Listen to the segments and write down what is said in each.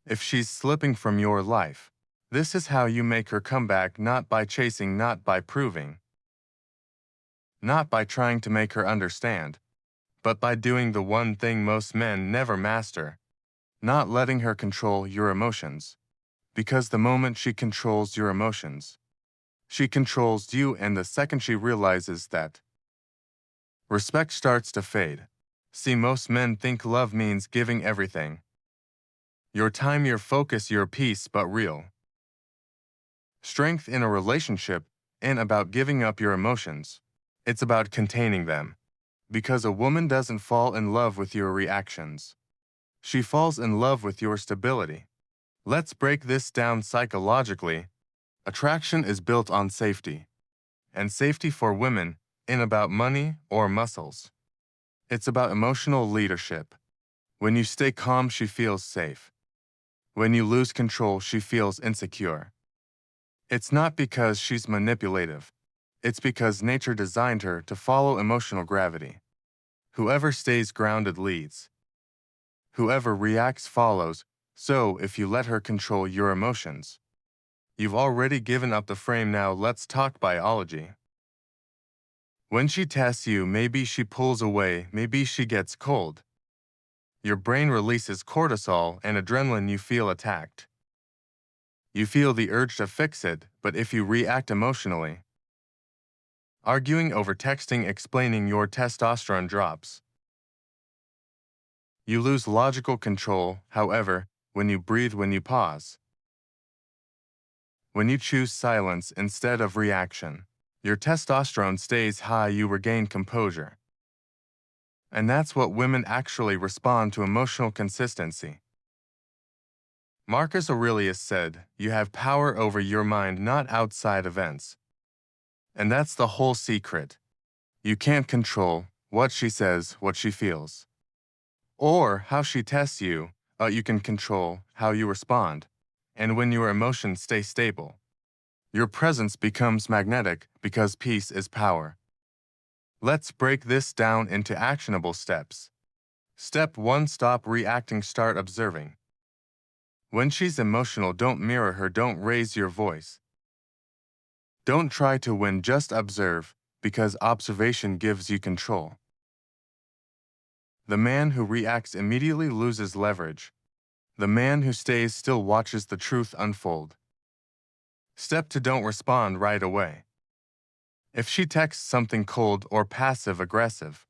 If she's slipping from your life, this is how you make her come back, not by chasing, not by proving, not by trying to make her understand, but by doing the one thing most men never master, not letting her control your emotions. Because the moment she controls your emotions, she controls you, and the second she realizes that, respect starts to fade. See, most men think love means giving everything. Your time, your focus, your peace, but real strength in a relationship ain't about giving up your emotions. It's about containing them. Because a woman doesn't fall in love with your reactions. She falls in love with your stability. Let's break this down psychologically. Attraction is built on safety. And safety for women ain't about money or muscles. It's about emotional leadership. When you stay calm, she feels safe. When you lose control, she feels insecure. It's not because she's manipulative. It's because nature designed her to follow emotional gravity. Whoever stays grounded leads. Whoever reacts follows. So if you let her control your emotions, you've already given up the frame. Now let's talk biology. When she tests you, maybe she pulls away, maybe she gets cold. Your brain releases cortisol and adrenaline. You feel attacked. You feel the urge to fix it, but if you react emotionally, arguing over texting, explaining, your testosterone drops. You lose logical control. However, when you breathe, when you pause, when you choose silence instead of reaction, your testosterone stays high. You regain composure. And that's what women actually respond to: emotional consistency. Marcus Aurelius said, "You have power over your mind, not outside events." And that's the whole secret. You can't control what she says, what she feels, or how she tests you. You can control how you respond. And when your emotions stay stable, your presence becomes magnetic, because peace is power. Let's break this down into actionable steps. Step 1: stop reacting, start observing. When she's emotional, don't mirror her, don't raise your voice. Don't try to win, just observe, because observation gives you control. The man who reacts immediately loses leverage. The man who stays still watches the truth unfold. Step 2: don't respond right away. If she texts something cold or passive-aggressive,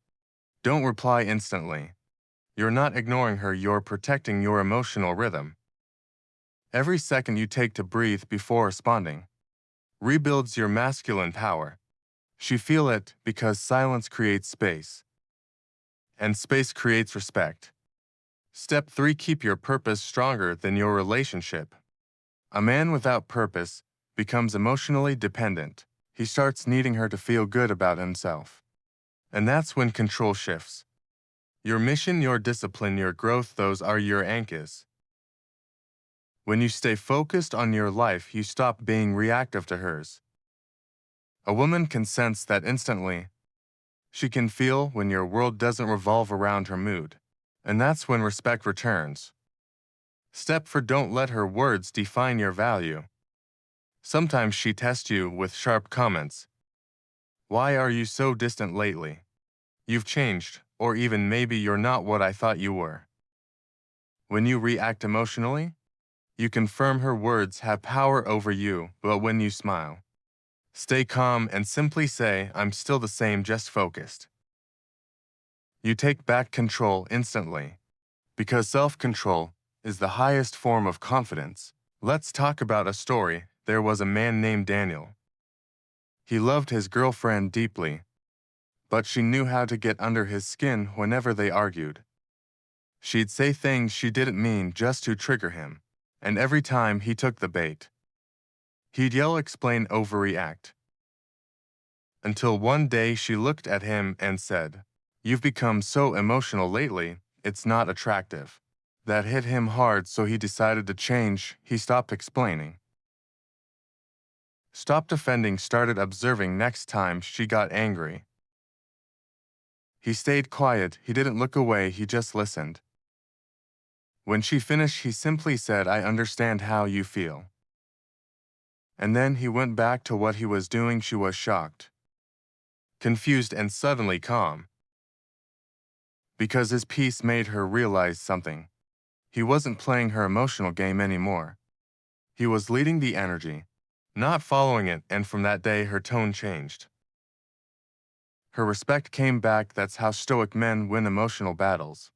don't reply instantly. You're not ignoring her, you're protecting your emotional rhythm. Every second you take to breathe before responding rebuilds your masculine power. She feel it because silence creates space, and space creates respect. Step 3: keep your purpose stronger than your relationship. A man without purpose becomes emotionally dependent. He starts needing her to feel good about himself. And that's when control shifts. Your mission, your discipline, your growth, those are your anchors. When you stay focused on your life, you stop being reactive to hers. A woman can sense that instantly. She can feel when your world doesn't revolve around her mood. And that's when respect returns. Step 4: don't let her words define your value. Sometimes she tests you with sharp comments. Why are you so distant lately? You've changed, or even maybe you're not what I thought you were. When you react emotionally, you confirm her words have power over you, but when you smile, stay calm and simply say, "I'm still the same, just focused." You take back control instantly, because self-control is the highest form of confidence. Let's talk about a story. There was a man named Daniel. He loved his girlfriend deeply, but she knew how to get under his skin whenever they argued. She'd say things she didn't mean just to trigger him, and every time he took the bait, he'd yell, explain, overreact. Until one day she looked at him and said, "You've become so emotional lately, it's not attractive." That hit him hard, so he decided to change. He stopped explaining, stopped defending, started observing. Next time she got angry, he stayed quiet. He didn't look away, he just listened. When she finished, he simply said, "I understand how you feel." And then he went back to what he was doing. She was shocked, confused, and suddenly calm, because his peace made her realize something. He wasn't playing her emotional game anymore. He was leading the energy, not following it, and from that day her tone changed. Her respect came back. That's how Stoic men win emotional battles.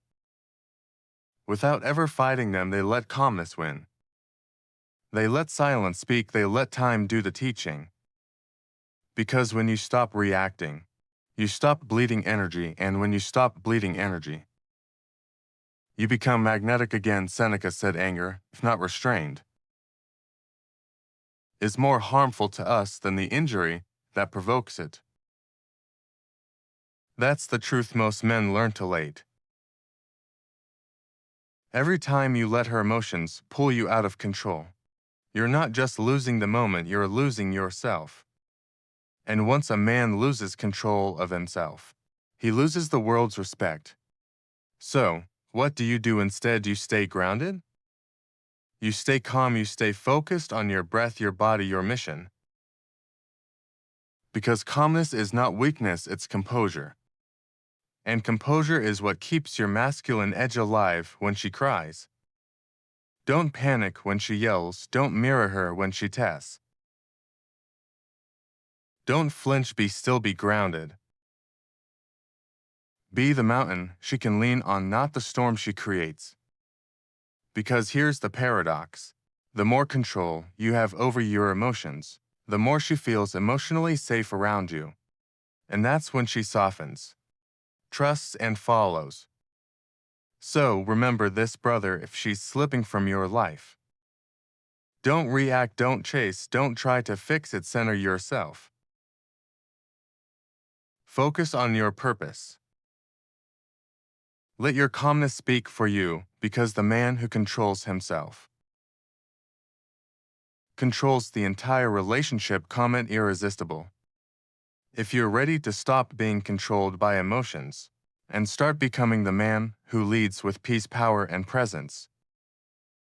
Without ever fighting them, they let calmness win. They let silence speak. They let time do the teaching. Because when you stop reacting, you stop bleeding energy, and when you stop bleeding energy, you become magnetic again. Seneca said anger, if not restrained, is more harmful to us than the injury that provokes it. That's the truth most men learn too late. Every time you let her emotions pull you out of control, you're not just losing the moment, you're losing yourself. And once a man loses control of himself, he loses the world's respect. So, what do you do instead? You stay grounded? You stay calm, you stay focused on your breath, your body, your mission. Because calmness is not weakness, it's composure. And composure is what keeps your masculine edge alive when she cries. Don't panic when she yells, don't mirror her when she tests. Don't flinch, be still, be grounded. Be the mountain she can lean on, not the storm she creates. Because here's the paradox. The more control you have over your emotions, the more she feels emotionally safe around you. And that's when she softens, trusts, and follows. So remember this, brother, if she's slipping from your life. Don't react, don't chase, don't try to fix it, center yourself. Focus on your purpose. Let your calmness speak for you, because the man who controls himself controls the entire relationship. Comment irresistible. If you're ready to stop being controlled by emotions and start becoming the man who leads with peace, power, and presence,